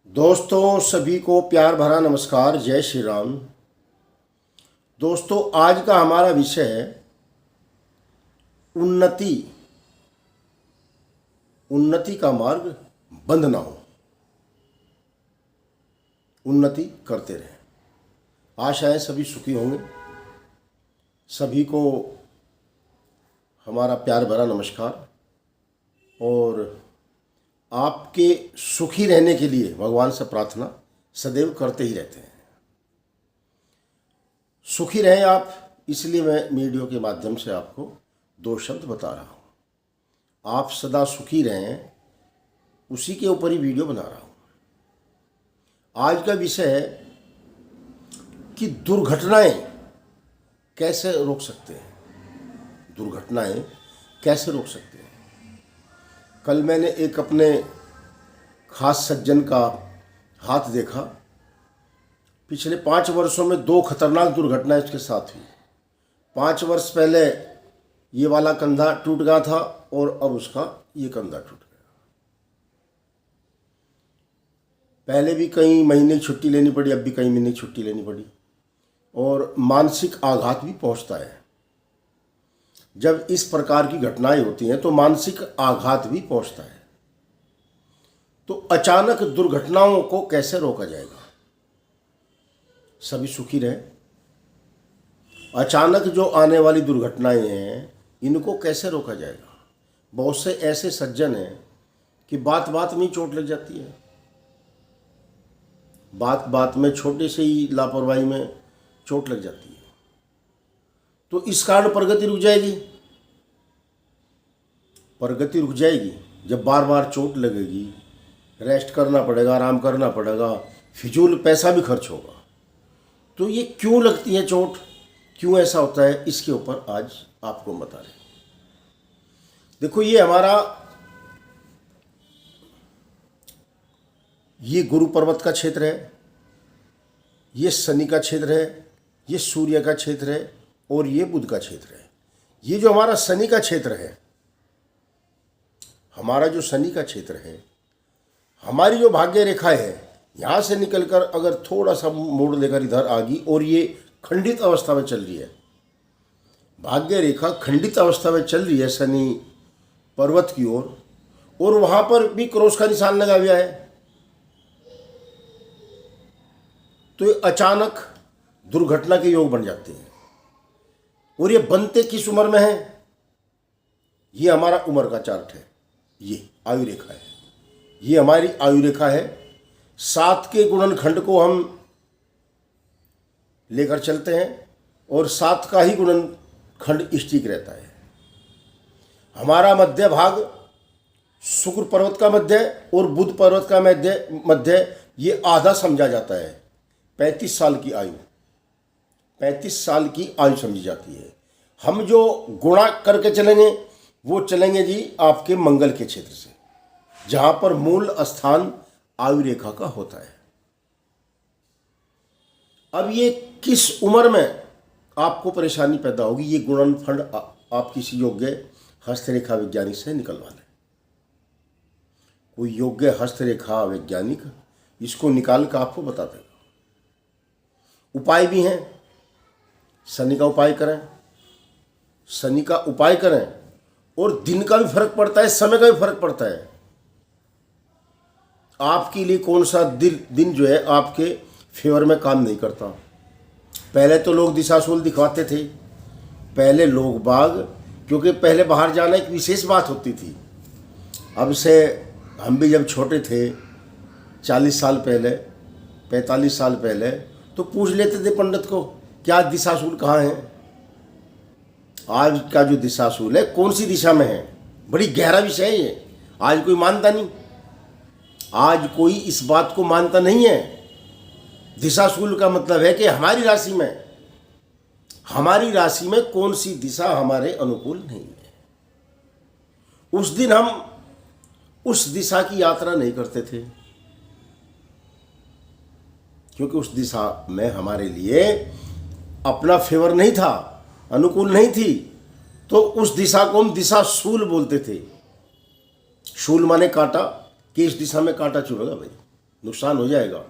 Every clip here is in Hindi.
दोस्तों सभी को प्यार भरा नमस्कार। जय श्री राम। दोस्तों आज का हमारा विषय है उन्नति। उन्नति का मार्ग बंद ना हो, उन्नति करते रहें। आशा है सभी सुखी होंगे। सभी को हमारा प्यार भरा नमस्कार। और आपके सुखी रहने के लिए भगवान से प्रार्थना सदैव करते ही रहते हैं। सुखी रहें आप, इसलिए मैं वीडियो के माध्यम से आपको दो शब्द बता रहा हूँ। आप सदा सुखी रहें, उसी के ऊपर ही वीडियो बना रहा हूँ। आज का विषय है कि दुर्घटनाएं कैसे रोक सकते हैं। दुर्घटनाएं कैसे रोक सकते हैं। कल मैंने एक अपने खास सज्जन का हाथ देखा। पिछले 5 वर्षों में 2 खतरनाक दुर्घटनाएं उसके साथ हुई। 5 वर्ष पहले ये वाला कंधा टूट गया था और अब उसका ये कंधा टूट गया। पहले भी कई महीने की छुट्टी लेनी पड़ी, अब भी कई महीने की छुट्टी लेनी पड़ी। और मानसिक आघात भी पहुंचता है। जब इस प्रकार की घटनाएं होती हैं तो मानसिक आघात भी पहुंचता है। तो अचानक दुर्घटनाओं को कैसे रोका जाएगा। सभी सुखी रहे। अचानक जो आने वाली दुर्घटनाएं हैं इनको कैसे रोका जाएगा। बहुत से ऐसे सज्जन हैं कि बात बात में चोट लग जाती है। बात बात में छोटे से ही लापरवाही में चोट लग जाती है। तो इस कारण प्रगति रुक जाएगी। प्रगति रुक जाएगी जब बार बार चोट लगेगी, रेस्ट करना पड़ेगा, आराम करना पड़ेगा, फिजूल पैसा भी खर्च होगा। तो ये क्यों लगती है चोट, क्यों ऐसा होता है, इसके ऊपर आज आपको बता रहे हैं। देखो ये गुरु पर्वत का क्षेत्र है, ये शनि का क्षेत्र है, ये सूर्य का क्षेत्र है और ये बुध का क्षेत्र है। ये जो हमारा शनि का क्षेत्र है, हमारा जो शनि का क्षेत्र है, हमारी जो भाग्य रेखा है, यहाँ से निकलकर अगर थोड़ा सा मोड़ लेकर इधर आ गई और ये खंडित अवस्था में चल रही है। भाग्य रेखा खंडित अवस्था में चल रही है शनि पर्वत की ओर, और वहाँ पर भी क्रॉस का निशान लगा हुआ है। तो ये अचानक दुर्घटना के योग बन जाते हैं। और ये बनते किस उम्र में है, ये हमारा उम्र का चार्ट है। ये आयु रेखा है, ये हमारी आयु रेखा है। 7 के गुणनखंड को हम लेकर चलते हैं और 7 का ही गुणनखंड स्टिक रहता है। हमारा मध्य भाग शुक्र पर्वत का मध्य और बुध पर्वत का मध्य ये आधा समझा जाता है। 35 साल की आयु, 35 साल की आयु समझी जाती है। हम जो गुणा करके चलेंगे वो चलेंगे जी आपके मंगल के क्षेत्र से, जहां पर मूल स्थान आयु रेखा का होता है। अब ये किस उम्र में आपको परेशानी पैदा होगी, ये गुणनफंड आप किसी योग्य हस्तरेखा वैज्ञानिक से निकलवा लें। कोई योग्य हस्तरेखा वैज्ञानिक इसको निकाल कर आपको बता देगा। उपाय भी हैं। शनि का उपाय करें, शनि का उपाय करें, और दिन का भी फर्क पड़ता है, समय का भी फर्क पड़ता है। आपके लिए कौन सा दिन जो है आपके फेवर में काम नहीं करता। पहले तो लोग दिशाशूल दिखवाते थे। पहले लोग बाग, क्योंकि पहले बाहर जाना एक विशेष बात होती थी। अब से हम भी जब छोटे थे 40 साल पहले, 45 साल पहले, तो पूछ लेते थे पंडित को, क्या दिशाशूल कहाँ है। आज का जो दिशाशूल है कौन सी दिशा में है, बड़ी गहरा विषय है ये। आज कोई मानता नहीं, आज कोई इस बात को मानता नहीं है। दिशाशूल का मतलब है कि हमारी राशि में कौन सी दिशा हमारे अनुकूल नहीं है। उस दिन हम उस दिशा की यात्रा नहीं करते थे, क्योंकि उस दिशा में हमारे लिए अपना फेवर नहीं था, अनुकूल नहीं थी। तो उस दिशा को हम दिशाशूल बोलते थे। शूल माने कांटा, कि इस दिशा में कांटा चुभेगा भाई, नुकसान हो जाएगा।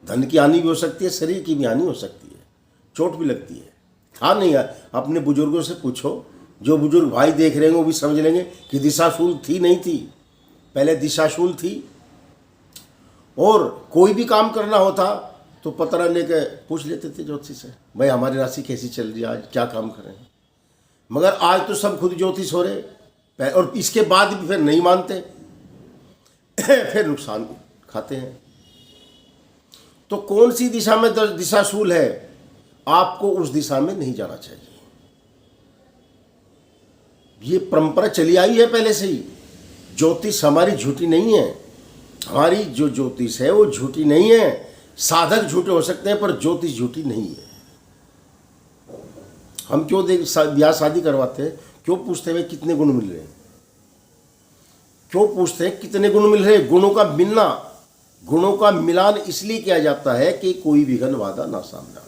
धन की हानि भी हो सकती है, शरीर की भी हानि हो सकती है, चोट भी लगती है। था नहीं है, अपने बुजुर्गों से पूछो, जो बुजुर्ग भाई देख रहे हैं वो भी समझ लेंगे कि दिशाशूल थी नहीं थी, पहले दिशाशूल थी। और कोई भी काम करना होता तो पतरा लेके पूछ लेते थे ज्योतिष से, भाई हमारी राशि कैसी चल रही है, आज क्या काम करें। मगर आज तो सब खुद ज्योतिष हो रहे, और इसके बाद भी फिर नहीं मानते फिर नुकसान खाते हैं। तो कौन सी दिशा में दिशाशूल है, आपको उस दिशा में नहीं जाना चाहिए। ये परंपरा चली आई है पहले से ही। ज्योतिष हमारी झूठी नहीं है, हमारी जो ज्योतिष है वो झूठी नहीं है। साधक झूठे हो सकते हैं पर ज्योतिष झूठी नहीं है। हम क्यों ब्याह शादी करवाते हैं, क्यों पूछते हैं कितने गुण मिल रहे हैं, क्यों पूछते हैं कितने गुण मिल रहे हैं। गुणों का मिलना, गुणों का मिलान इसलिए किया जाता है कि कोई विघ्न बाधा ना सामने आए।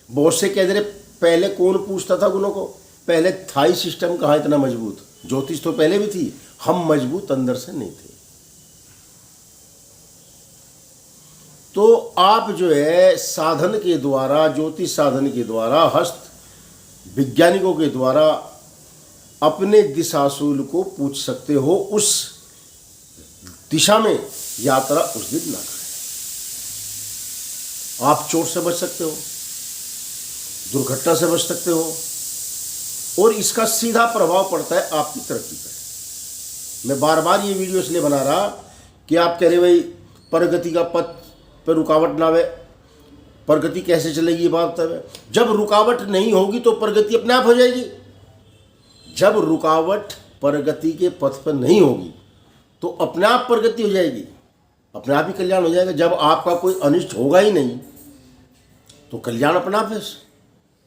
बहुत से कह दे रहे पहले कौन पूछता था गुणों को, पहले था ही सिस्टम कहाँ इतना मजबूत। ज्योतिष तो पहले भी थी, हम मजबूत अंदर से नहीं थे। तो आप जो है साधन के द्वारा, ज्योतिष साधन के द्वारा, हस्त वैज्ञानिकों के द्वारा अपने दिशाशूल को पूछ सकते हो। उस दिशा में यात्रा उस दिन ना करें। आप चोट से बच सकते हो, दुर्घटना से बच सकते हो, और इसका सीधा प्रभाव पड़ता है आपकी तरक्की पर। मैं बार बार ये वीडियो इसलिए बना रहा कि आप कह रहे भाई प्रगति का पथ पर रुकावट ना आवे, प्रगति कैसे चलेगी ये बात है। जब रुकावट नहीं होगी तो प्रगति अपने आप हो जाएगी। जब रुकावट प्रगति के पथ पर नहीं होगी तो अपने आप प्रगति हो जाएगी, अपने आप ही कल्याण हो जाएगा। जब आपका कोई अनिष्ट होगा ही नहीं तो कल्याण अपना आप है।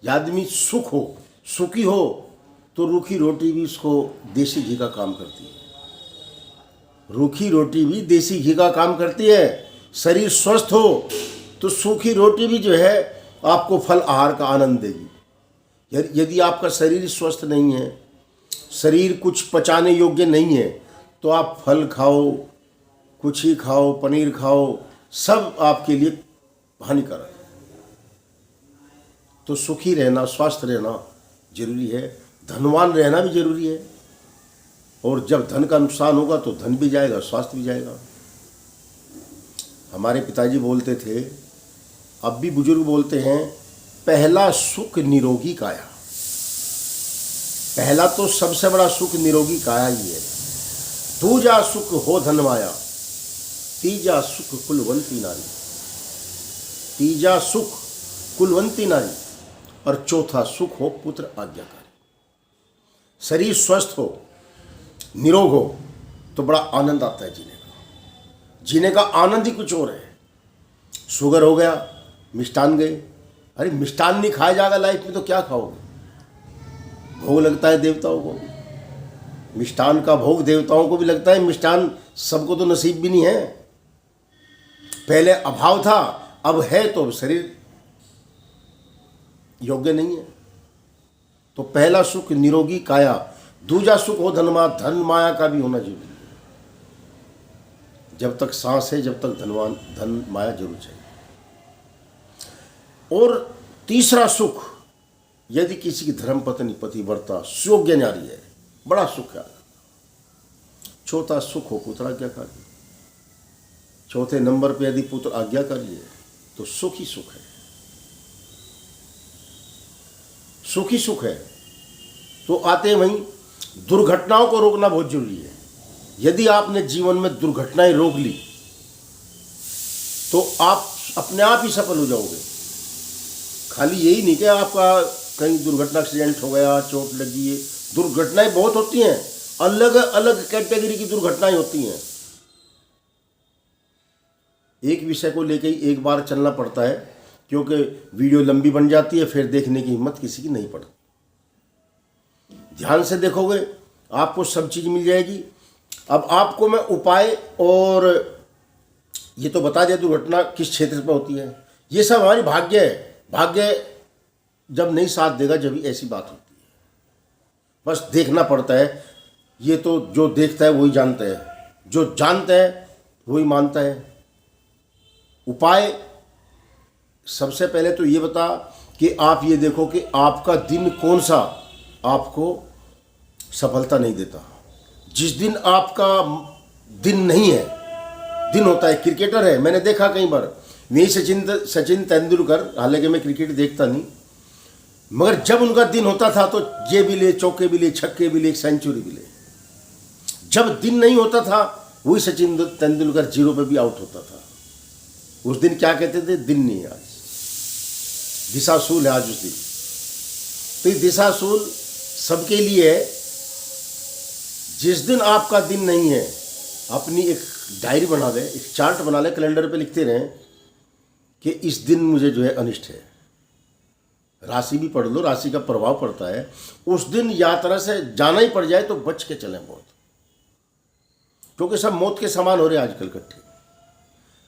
आदमी सुख हो, सुखी हो तो रूखी रोटी भी उसको देसी घी का काम करती है। रूखी रोटी भी देसी घी का काम करती है। शरीर स्वस्थ हो तो सूखी रोटी भी जो है आपको फल आहार का आनंद देगी। यदि आपका शरीर स्वस्थ नहीं है, शरीर कुछ पचाने योग्य नहीं है, तो आप फल खाओ, कुछ ही खाओ, पनीर खाओ, सब आपके लिए हानिकारक है। तो सुखी रहना, स्वस्थ रहना जरूरी है, धनवान रहना भी जरूरी है। और जब धन का नुकसान होगा तो धन भी जाएगा, स्वास्थ्य भी जाएगा। हमारे पिताजी बोलते थे, अब भी बुजुर्ग बोलते हैं, पहला सुख निरोगी काया। पहला तो सबसे बड़ा सुख निरोगी काया ही है। दूजा सुख हो धन माया, तीजा सुख कुलवंती नारी। तीजा सुख कुलवंती नारी, और चौथा सुख हो पुत्र आज्ञाकारी। शरीर स्वस्थ हो, निरोग हो तो बड़ा आनंद आता है जीने का। जीने का आनंद ही कुछ और है। शुगर हो गया, मिष्टान गए, अरे मिष्टान नहीं खाया जाएगा लाइफ में तो क्या खाओगे। भोग लगता है देवताओं को, मिष्टान का भोग देवताओं को भी लगता है। मिष्टान सबको तो नसीब भी नहीं है। पहले अभाव था, अब है तो शरीर योग्य नहीं है। तो पहला सुख निरोगी काया, दूजा सुख हो धन माया का भी होना जरूरी है। जब तक सांस है, जब तक धन माया जरूर चाहिए। और तीसरा सुख, यदि किसी की धर्मपत्नी पतिव्रता सुयोग्य नारी है, बड़ा सुख है। चौथा सुख हो पुत्र आज्ञाकारी। चौथे नंबर पे यदि पुत्र आज्ञाकारी है तो सुख ही सुख है, सुख ही सुख है। तो आते वहीं दुर्घटनाओं को रोकना बहुत जरूरी है। यदि आपने जीवन में दुर्घटनाएं रोक ली तो आप अपने आप ही सफल हो जाओगे। खाली यही नहीं कि आपका कहीं दुर्घटना, एक्सीडेंट हो गया, चोट लगी है। दुर्घटनाएं बहुत होती हैं, अलग अलग कैटेगरी की दुर्घटनाएं होती हैं। एक विषय को लेकर ही एक बार चलना पड़ता है, क्योंकि वीडियो लंबी बन जाती है, फिर देखने की हिम्मत किसी की नहीं पड़ती। ध्यान से देखोगे आपको सब चीज़ मिल जाएगी। अब आपको मैं उपाय और ये तो बता दिया दुर्घटना किस क्षेत्र पर होती है। ये सब हमारी भाग्य है। भाग्य जब नहीं साथ देगा जब भी ऐसी बात होती है। बस देखना पड़ता है। ये तो जो देखता है वही जानता है, जो जानता है वही मानता है। उपाय सबसे पहले तो ये बता कि आप ये देखो कि आपका दिन कौन सा आपको सफलता नहीं देता। जिस दिन आपका दिन नहीं है, दिन होता है, क्रिकेटर है, मैंने देखा कई बार, वही सचिन तेंदुलकर, हालांकि मैं क्रिकेट देखता नहीं, मगर जब उनका दिन होता था तो ये भी ले, चौके भी ले, छक्के भी ले, सेंचुरी भी ले। जब दिन नहीं होता था वही सचिन तेंदुलकर 0 पे भी आउट होता था। उस दिन क्या कहते थे, दिन नहीं है आज, दिशाशूल है आज उस दिन। तो ये दिशाशूल सबके लिए है। जिस दिन आपका दिन नहीं है, अपनी एक डायरी बना ले, एक चार्ट बना ले, कैलेंडर पे लिखते रहें कि इस दिन मुझे जो है अनिष्ट है। राशि भी पढ़ लो, राशि का प्रभाव पड़ता है। उस दिन यात्रा से जाना ही पड़ जाए तो बच के चलें बहुत, क्योंकि सब मौत के समान हो रहे आजकल इकट्ठे।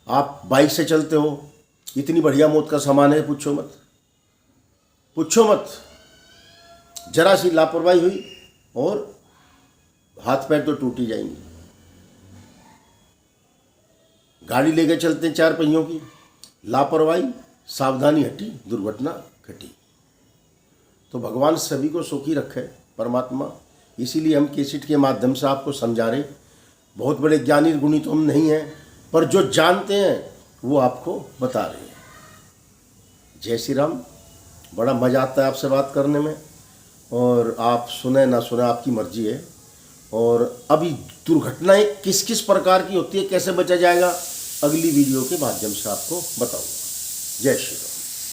आप बाइक से चलते हो, इतनी बढ़िया मौत का सामान है, पूछो मत, पूछो मत। जरा सी लापरवाही हुई और हाथ पैर तो टूट ही जाएंगे। गाड़ी लेकर चलते हैं 4 पहियों की, लापरवाही, सावधानी हटी, दुर्घटना घटी। तो भगवान सभी को सुखी रखे, परमात्मा। इसीलिए हम कैसेट के माध्यम से आपको समझा रहे। बहुत बड़े ज्ञानी गुणी तो हम नहीं हैं, पर जो जानते हैं वो आपको बता रहे हैं। जय श्री राम। बड़ा मज़ा आता है आपसे बात करने में, और आप सुने ना सुने आपकी मर्जी है। और अभी दुर्घटनाएं किस किस प्रकार की होती है, कैसे बचा जाएगा, अगली वीडियो के माध्यम से आपको बताऊंगा। जय श्री राम।